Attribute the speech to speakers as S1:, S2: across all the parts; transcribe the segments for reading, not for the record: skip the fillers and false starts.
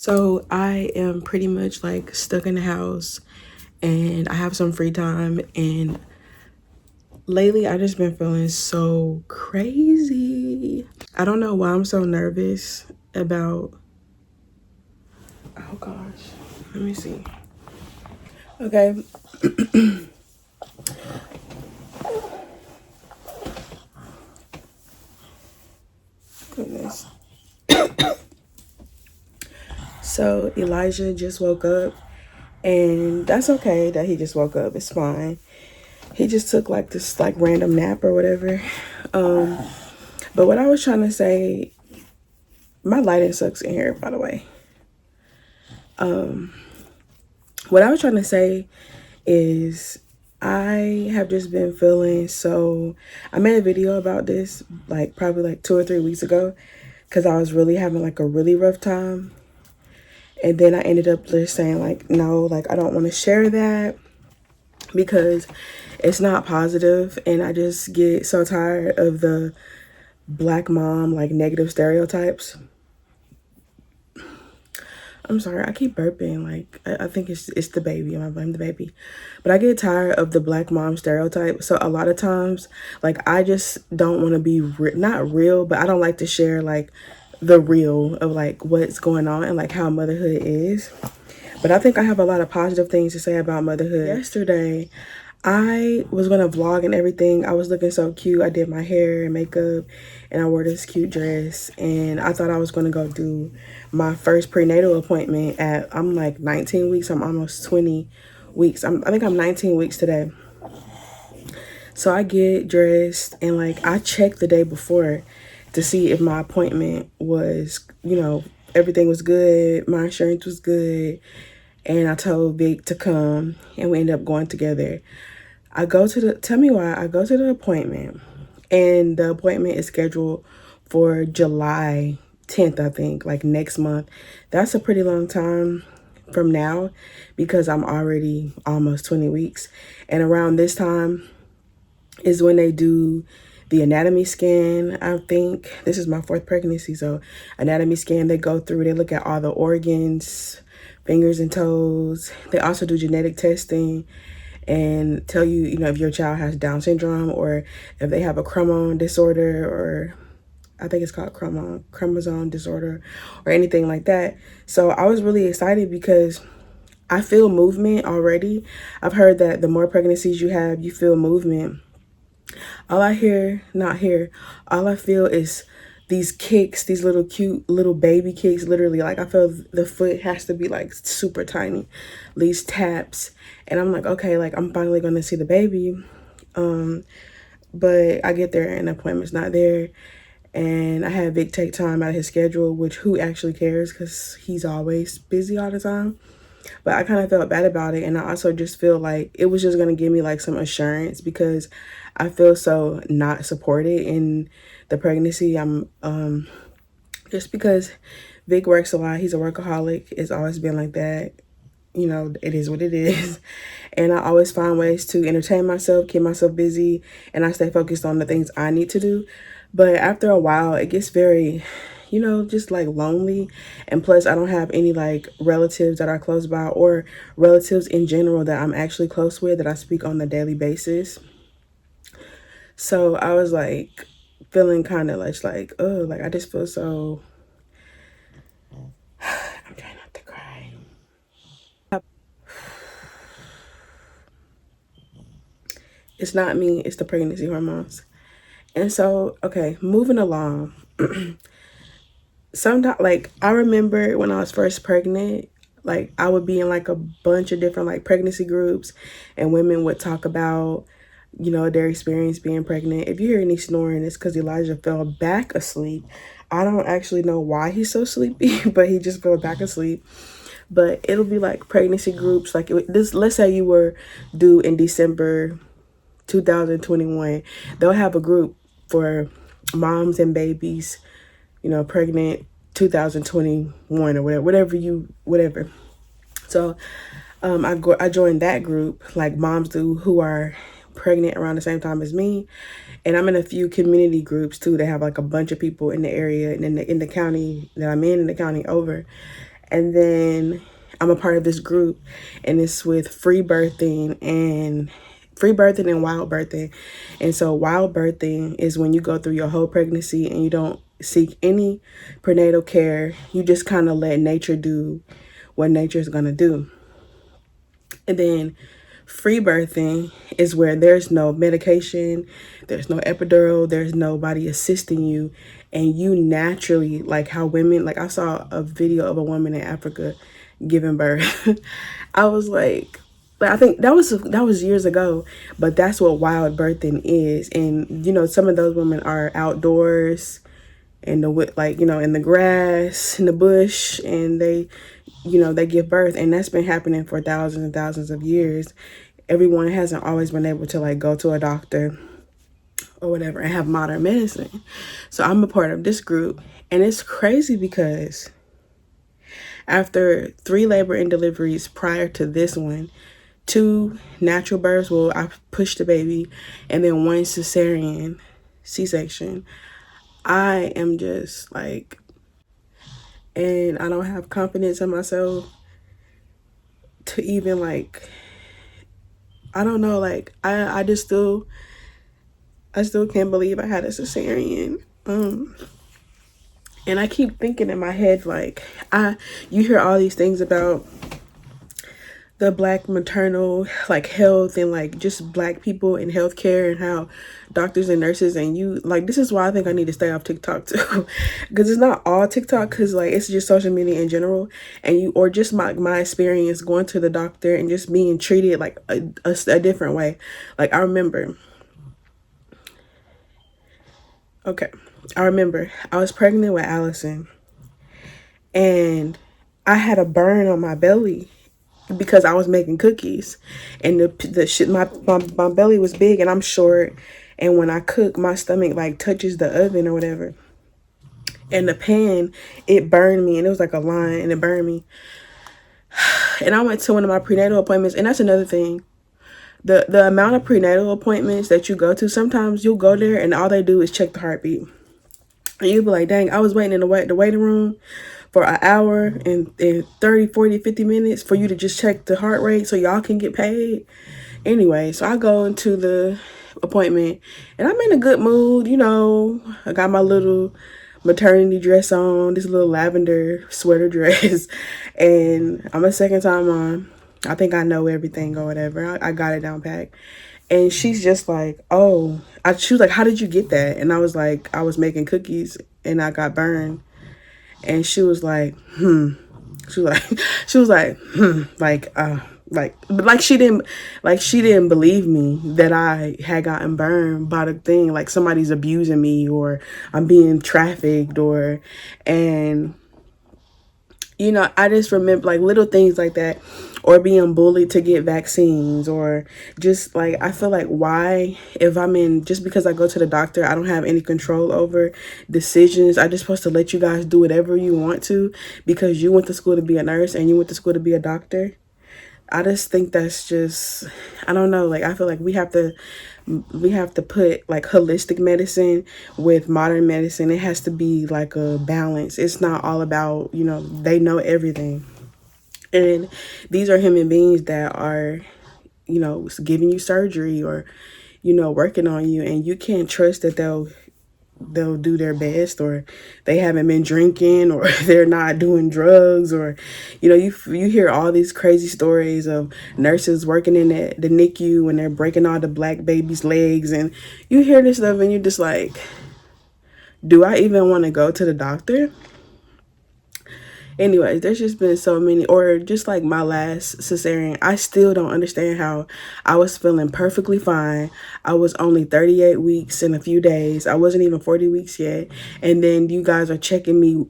S1: So I am pretty much like stuck in the house and I have some free time, and lately I just been feeling so crazy. I don't know why I'm so nervous about, oh gosh, let me see. Okay. Goodness. So Elijah just woke up, and that's okay that he just woke up. It's fine. He just took like this like random nap or whatever. Um but what I was trying to say, my lighting sucks in here, by the way. What I was trying to say is I have just been feeling so. I made a video about this like probably like 2 or 3 weeks ago because I was really having like a really rough time. And then I ended up just saying like, no, like I don't want to share that because it's not positive, and I just get so tired of the black mom like negative stereotypes. I'm sorry, I keep burping. Like I think it's the baby, and I blame the baby. But I get tired of the black mom stereotype. So a lot of times, like I just don't want to be not real, but I don't like to share like the real of like what's going on and like how motherhood is. But I think I have a lot of positive things to say about motherhood. Yesterday, I was gonna vlog and everything. I was looking so cute. I did my hair and makeup and I wore this cute dress, and I thought I was gonna go do my first prenatal appointment at, I'm like 19 weeks. I'm almost 20 weeks. I think I'm 19 weeks today. So I get dressed and like I checked the day before to see if my appointment was, everything was good. My insurance was good. And I told Vic to come, and we ended up going together. Tell me why, I go to the appointment, and the appointment is scheduled for July 10th, I think, like next month. That's a pretty long time from now because I'm already almost 20 weeks. And around this time is when they do the anatomy scan. I think this is my fourth pregnancy. So anatomy scan, they go through, they look at all the organs, fingers and toes. They also do genetic testing and tell you, if your child has Down syndrome or if they have a chromosome disorder, or I think it's called chromosome disorder or anything like that. So I was really excited because I feel movement already. I've heard that the more pregnancies you have, you feel movement. All I hear, not hear, all I feel is these kicks, these little cute little baby kicks, literally. Like I feel the foot has to be like super tiny, these taps. And I'm like, okay, like I'm finally gonna see the baby. But I get there and the appointment's not there. And I had Vic take time out of his schedule, which who actually cares because he's always busy all the time. But I kind of felt bad about it. And I also just feel like it was just going to give me like some assurance because I feel so not supported in the pregnancy. I'm just because Vic works a lot. He's a workaholic. It's always been like that. It is what it is. And I always find ways to entertain myself, keep myself busy, and I stay focused on the things I need to do. But after a while, it gets very, just like lonely. And plus, I don't have any like relatives that are close by or relatives in general that I'm actually close with that I speak on a daily basis. So I was like feeling kind of like, oh, like I just feel so. I'm trying not to cry. It's not me, it's the pregnancy hormones. And so, okay, moving along. Sometimes, like, I remember when I was first pregnant, like, I would be in like a bunch of different like pregnancy groups, and women would talk about, their experience being pregnant. If you hear any snoring, it's because Elijah fell back asleep. I don't actually know why he's so sleepy, but he just fell back asleep. But it'll be like pregnancy groups. Like this, let's say you were due in December 2021, they'll have a group for moms and babies, pregnant 2021 or whatever. So I joined that group, like moms do who are pregnant around the same time as me. And I'm in a few community groups too. They have like a bunch of people in the area and in the county that I'm in the county over. And then I'm a part of this group, and it's with free birthing and wild birthing. And so wild birthing is when you go through your whole pregnancy and you don't seek any prenatal care. You just kind of let nature do what nature's gonna do. And then free birthing is where there's no medication, there's no epidural, there's nobody assisting you, and you naturally, like how women, like I saw a video of a woman in Africa giving birth. I was like, but I think that was years ago, but that's what wild birthing is. And some of those women are outdoors in the in the grass, in the bush, and they give birth, and that's been happening for thousands and thousands of years. Everyone hasn't always been able to go to a doctor or whatever and have modern medicine. So I'm a part of this group, and it's crazy because after 3 labor and deliveries prior to this one, 2 natural births, well, I pushed the baby, and then 1 cesarean C-section, I am just and I don't have confidence in myself to even I don't know, I still can't believe I had a cesarean. And I keep thinking in my head, you hear all these things about the black maternal health and just black people in healthcare and how doctors and nurses and this is why I think I need to stay off TikTok too, because it's not all TikTok, because it's just social media in general, and or just my experience going to the doctor and just being treated a different way. I remember, okay, I remember I was pregnant with Allison, and I had a burn on my belly because I was making cookies, and the shit, my belly was big and I'm short, and when I cook, my stomach touches the oven or whatever, and the pan, it burned me, and it was like a line, and it burned me. And I went to one of my prenatal appointments, and that's another thing. The amount of prenatal appointments that you go to, sometimes you'll go there and all they do is check the heartbeat, and you'll be like, dang, I was waiting in the waiting room for an hour and 30, 40, 50 minutes for you to just check the heart rate so y'all can get paid. Anyway, so I go into the appointment, and I'm in a good mood. I got my little maternity dress on, this little lavender sweater dress, and I'm a second time on. I think I know everything or whatever. I got it down pat. And she's just like, oh, she was like, how did you get that? And I was like, I was making cookies and I got burned. And she was like, She was like, she was like, she didn't believe me that I had gotten burned by the thing, somebody's abusing me or I'm being trafficked and I just remember little things like that, or being bullied to get vaccines, or just I feel why, if just because I go to the doctor, I don't have any control over decisions. I just supposed to let you guys do whatever you want to because you went to school to be a nurse and you went to school to be a doctor. I just think that's just, I don't know, I feel we have to put holistic medicine with modern medicine. It has to be a balance. It's not all about, they know everything. And these are human beings that are, giving you surgery or, working on you, and you can't trust that they'll do their best, or they haven't been drinking, or they're not doing drugs, or you hear all these crazy stories of nurses working in the NICU and they're breaking all the black babies' legs, and you hear this stuff and you're just like, do I even want to go to the doctor? Anyways, there's just been so many, or just my last cesarean, I still don't understand how I was feeling perfectly fine. I was only 38 weeks in a few days. I wasn't even 40 weeks yet. And then you guys are checking me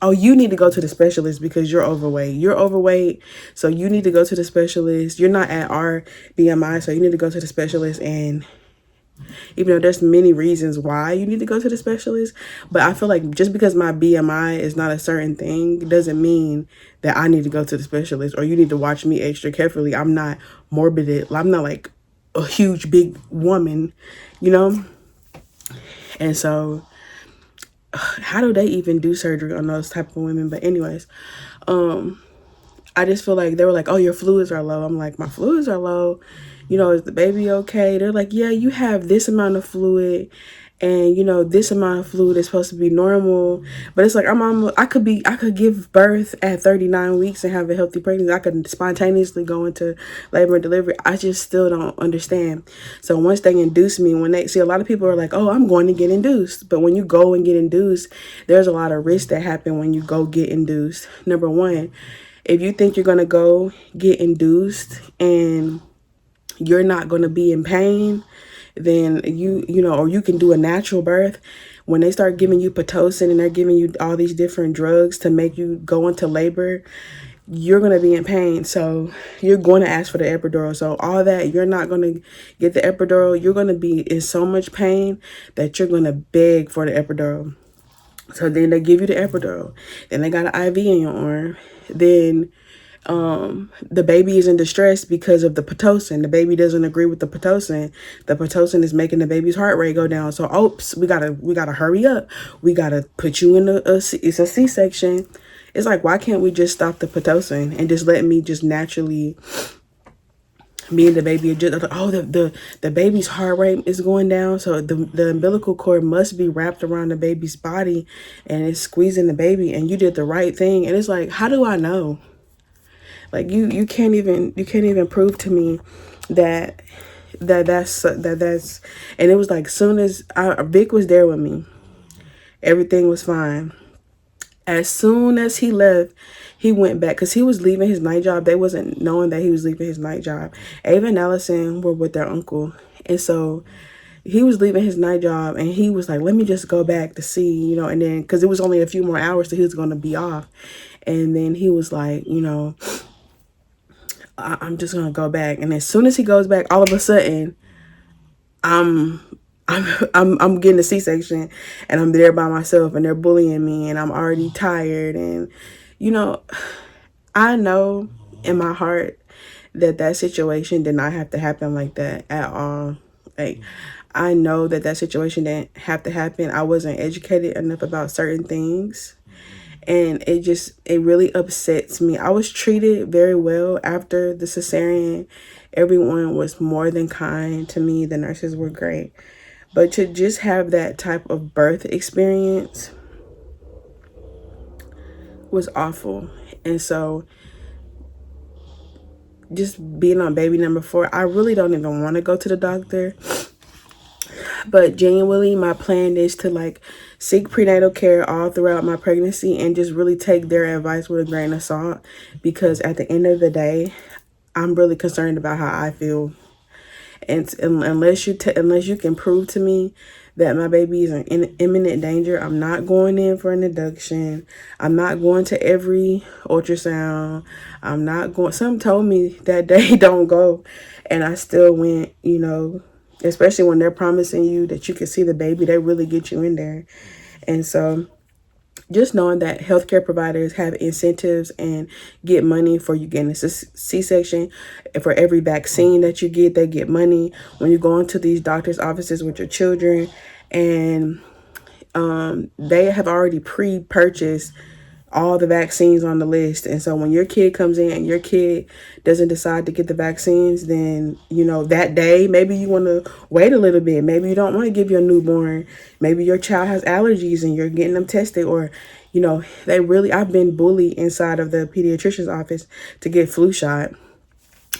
S1: oh, you need to go to the specialist because you're overweight. You're overweight, so you need to go to the specialist. You're not at our BMI, so you need to go to the specialist. And even though there's many reasons why you need to go to the specialist, but I feel just because my BMI is not a certain thing doesn't mean that I need to go to the specialist or you need to watch me extra carefully. I'm not morbid. I'm not a huge big woman, and so how do they even do surgery on those type of women? But anyways, I just feel like they were like, oh, your fluids are low. I'm like, my fluids are low. You know, is the baby okay? They're like, yeah, you have this amount of fluid, and you know, this amount of fluid is supposed to be normal. But it's like I could give birth at 39 weeks and have a healthy pregnancy. I could spontaneously go into labor and delivery. I just still don't understand. So once they induce me, when they see, a lot of people are like, oh, I'm going to get induced. But when you go and get induced, there's a lot of risks that happen when you go get induced. Number one, if you think you're going to go get induced and you're not going to be in pain, then you know, or you can do a natural birth. When they start giving you Pitocin and they're giving you all these different drugs to make you go into labor, you're going to be in pain. So you're going to ask for the epidural. So all that, you're not going to get the epidural. You're going to be in so much pain that you're going to beg for the epidural. So then they give you the epidural. Then they got an IV in your arm. Then the baby is in distress because of the Pitocin. The baby doesn't agree with the Pitocin. The Pitocin is making the baby's heart rate go down. So, oops, we gotta hurry up. We gotta put you in it's a C-section. It's like, why can't we just stop the Pitocin and just let me just naturally me and the baby just, oh, the baby's heart rate is going down, so the umbilical cord must be wrapped around the baby's body and it's squeezing the baby, and you did the right thing. And it's like, how do I know? Like, you can't even prove to me that that's and it was like, soon as Vic was there with me, everything was fine. As soon as he left, he went back because he was leaving his night job. They wasn't knowing that he was leaving his night job. Ava and Allison were with their uncle. And so he was leaving his night job and he was like, let me just go back to see, you know, and then because it was only a few more hours that he was going to be off. And then he was like, you know, I'm just going to go back. And as soon as he goes back, all of a sudden, I'm getting a C-section and I'm there by myself and they're bullying me and I'm already tired. And, you know, I know in my heart that situation did not have to happen like that at all. Like, I know that situation didn't have to happen. I wasn't educated enough about certain things. And it really upsets me. I was treated very well after the cesarean. Everyone was more than kind to me. The nurses were great. But to just have that type of birth experience was awful. And so just being on baby number 4, I really don't even want to go to the doctor. But genuinely, my plan is to like seek prenatal care all throughout my pregnancy and just really take their advice with a grain of salt. Because at the end of the day, I'm really concerned about how I feel. And unless you can prove to me that my baby is in imminent danger, I'm not going in for an induction. I'm not going to every ultrasound. I'm not going. Some told me that day don't go, and I still went. You know, especially when they're promising you that you can see the baby, they really get you in there. And so just knowing that healthcare providers have incentives and get money for you getting a C-section. For every vaccine that you get, they get money. When you go into these doctor's offices with your children, and they have already pre-purchased all the vaccines on the list. And so when your kid comes in and your kid doesn't decide to get the vaccines, then, you know, that day, maybe you want to wait a little bit. Maybe you don't want to give your newborn. Maybe your child has allergies and you're getting them tested. Or, you know, I've been bullied inside of the pediatrician's office to get flu shot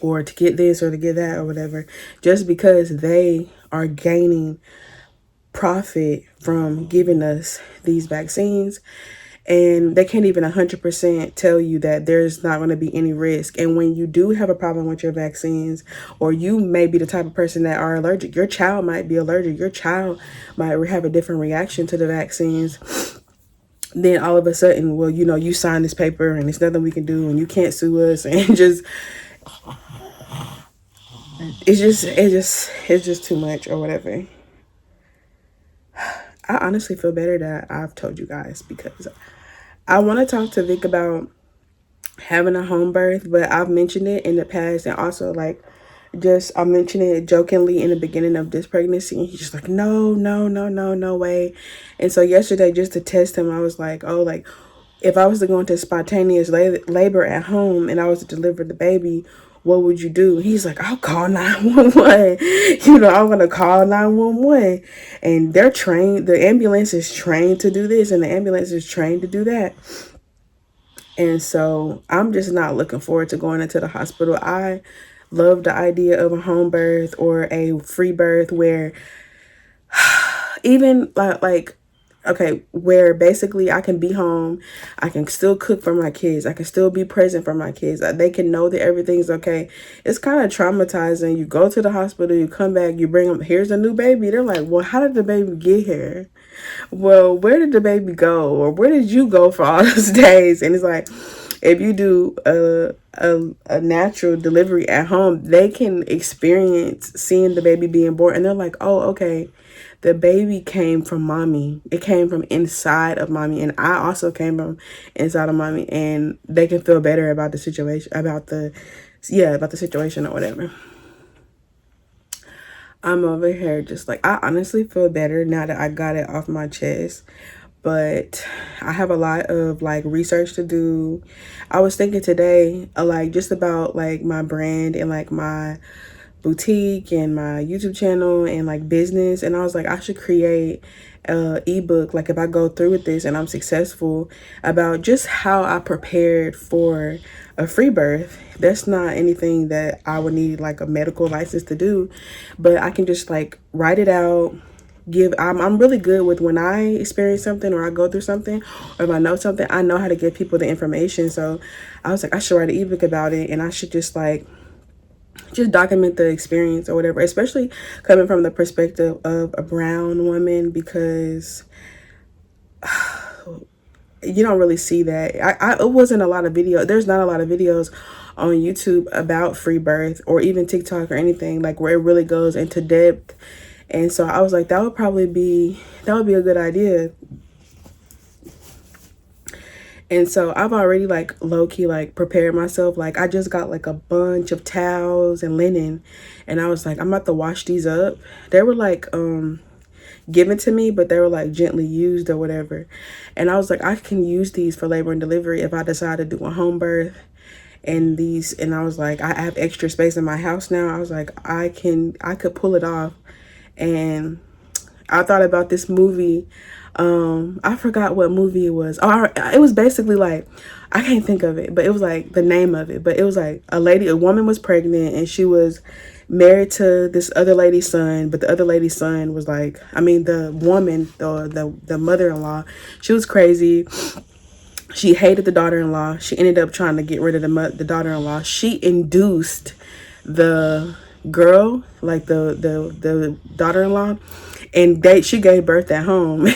S1: or to get this or to get that or whatever, just because they are gaining profit from giving us these vaccines. And they can't even 100% tell you that there's not going to be any risk. And when you do have a problem with your vaccines, or you may be the type of person that are allergic, your child might be allergic, your child might have a different reaction to the vaccines, then all of a sudden, well, you know, you sign this paper and there's nothing we can do and you can't sue us. And it's just too much or whatever. I honestly feel better that I've told you guys, because I want to talk to Vic about having a home birth, but I've mentioned it in the past, and also like I mentioned it jokingly in the beginning of this pregnancy, and he's just like, no way. And so yesterday, just to test him, I was like, oh, like, if I was to go into spontaneous labor at home and I was to deliver the baby, what would you do? He's like, I'll call 911. I'm going to call 911. And they're trained, the ambulance is trained to do this and the ambulance is trained to do that. And so I'm just not looking forward to going into the hospital. I love the idea of a home birth or a free birth where even like okay, where basically I can be home, I can still cook for my kids, I can still be present for my kids, they can know that everything's okay. It's kind of traumatizing. You go to the hospital, you come back, you bring them, here's a new baby. They're like, well, how did the baby get here? Well, where did the baby go, or where did you go for all those days? And it's like, if you do a natural delivery at home, they can experience seeing the baby being born, and they're like, oh, okay, the baby came from mommy. It came from inside of mommy, and I also came from inside of mommy, and they can feel better about the situation, about the situation or whatever. I'm over here just like, I honestly feel better now that I got it off my chest. But I have a lot of like research to do. I was thinking today, like just about like my brand and like my boutique and my YouTube channel and like business. And I was like, I should create a ebook, like if I go through with this and I'm successful, about just how I prepared for a free birth. That's not anything that I would need like a medical license to do, but I can just like write it out. I'm really good with when I experience something or I go through something, or if I know something, I know how to give people the information. So I was like, I should write an ebook about it, and I should just document the experience or whatever, especially coming from the perspective of a brown woman, because you don't really see that. It wasn't a lot of video. There's not a lot of videos on YouTube about free birth or even TikTok or anything like where it really goes into depth. And so I was like, that would be a good idea. And so I've already like low-key like prepared myself. Like I just got like a bunch of towels and linen, and I was like, I'm about to wash these up. They were like given to me, but they were like gently used or whatever. And I was like, I can use these for labor and delivery if I decide to do a home birth. And I was like, I have extra space in my house now. I was like, I could pull it off. And I thought about this movie. I forgot what movie it was. Oh, it was basically like, I can't think of it, but it was like the name of it. But it was like a woman was pregnant and she was married to this other lady's son. But the other lady's son was like, I mean, the woman, the mother-in-law, she was crazy. She hated the daughter-in-law. She ended up trying to get rid of the daughter-in-law. She induced the girl, like the daughter-in-law, and she gave birth at home.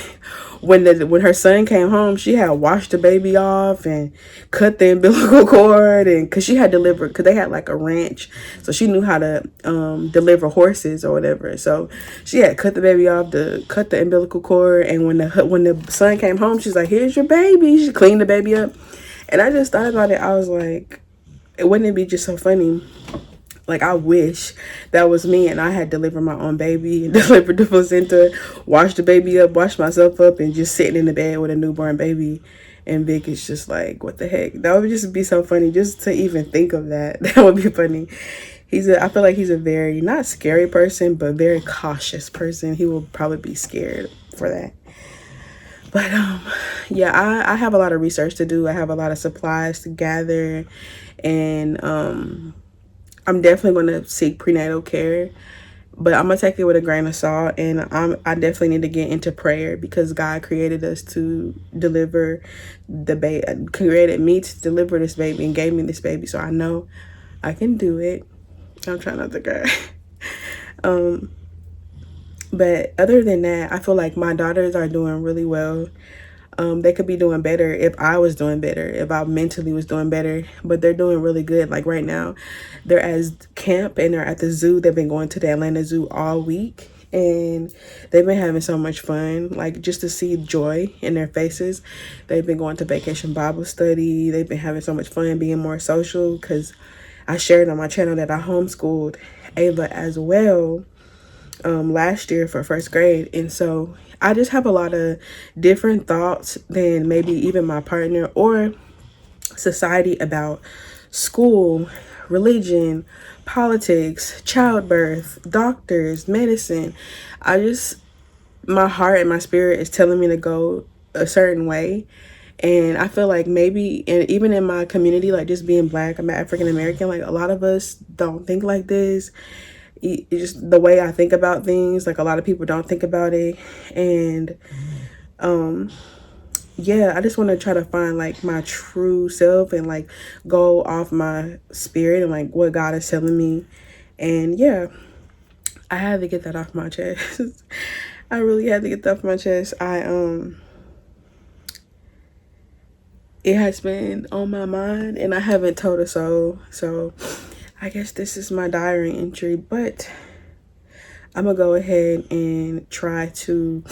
S1: when her son came home, she had washed the baby off and cut the umbilical cord, and because she had delivered, because they had like a ranch, so she knew how to deliver horses or whatever. So she had cut the baby off, cut the umbilical cord, and when the son came home, she's like, here's your baby. She cleaned the baby up. And I just thought about it. I was like, wouldn't it be just so funny? Like, I wish that was me and I had delivered my own baby and delivered the placenta, washed the baby up, washed myself up, and just sitting in the bed with a newborn baby. And Vic is just like, what the heck? That would just be so funny just to even think of that. That would be funny. I feel like he's a very, not scary person, but very cautious person. He will probably be scared for that. But yeah, I have a lot of research to do. I have a lot of supplies to gather, and I'm definitely going to seek prenatal care, but I'm going to take it with a grain of salt. And I definitely need to get into prayer, because God created us to deliver the baby, created me to deliver this baby and gave me this baby. So I know I can do it. I'm trying not to cry. But other than that, I feel like my daughters are doing really well. They could be doing better if I was doing better, if I mentally was doing better, but they're doing really good. Like right now, they're at camp and they're at the zoo. They've been going to the Atlanta Zoo all week, and they've been having so much fun, like just to see joy in their faces. They've been going to vacation Bible study. They've been having so much fun, being more social, because I shared on my channel that I homeschooled Ava as well last year for first grade. And so I just have a lot of different thoughts than maybe even my partner or society about school, religion, politics, childbirth, doctors, medicine. I just, my heart and my spirit is telling me to go a certain way. And I feel like maybe, and even in my community, like just being black, I'm African American, like a lot of us don't think like this. It's just the way I think about things, like a lot of people don't think about it. And yeah, I just want to try to find like my true self and like go off my spirit and like what God is telling me. And yeah, I had to get that off my chest. I really had to get that off my chest. It has been on my mind and I haven't told a soul. So I guess this is my diary entry, but I'm gonna go ahead and try to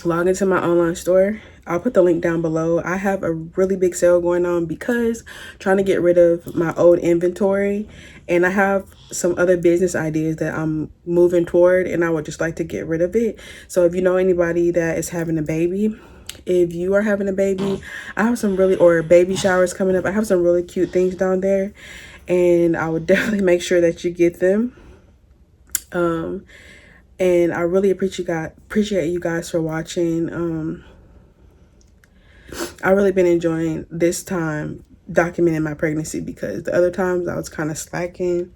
S1: log into my online store. I'll put the link down below. I have a really big sale going on because trying to get rid of my old inventory, and I have some other business ideas that I'm moving toward and I would just like to get rid of it. So if you know anybody that is having a baby, if you are having a baby, I have some really, or baby showers coming up, I have some really cute things down there and I would definitely make sure that you get them. And I really appreciate you guys for watching. I really been enjoying this time documenting my pregnancy because the other times I was kind of slacking,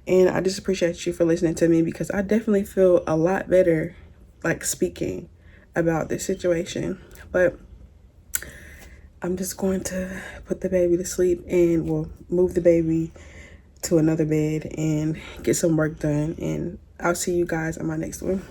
S1: and I just appreciate you for listening to me because I definitely feel a lot better like speaking about this situation. But I'm just going to put the baby to sleep and we'll move the baby to another bed and get some work done, and I'll see you guys on my next one.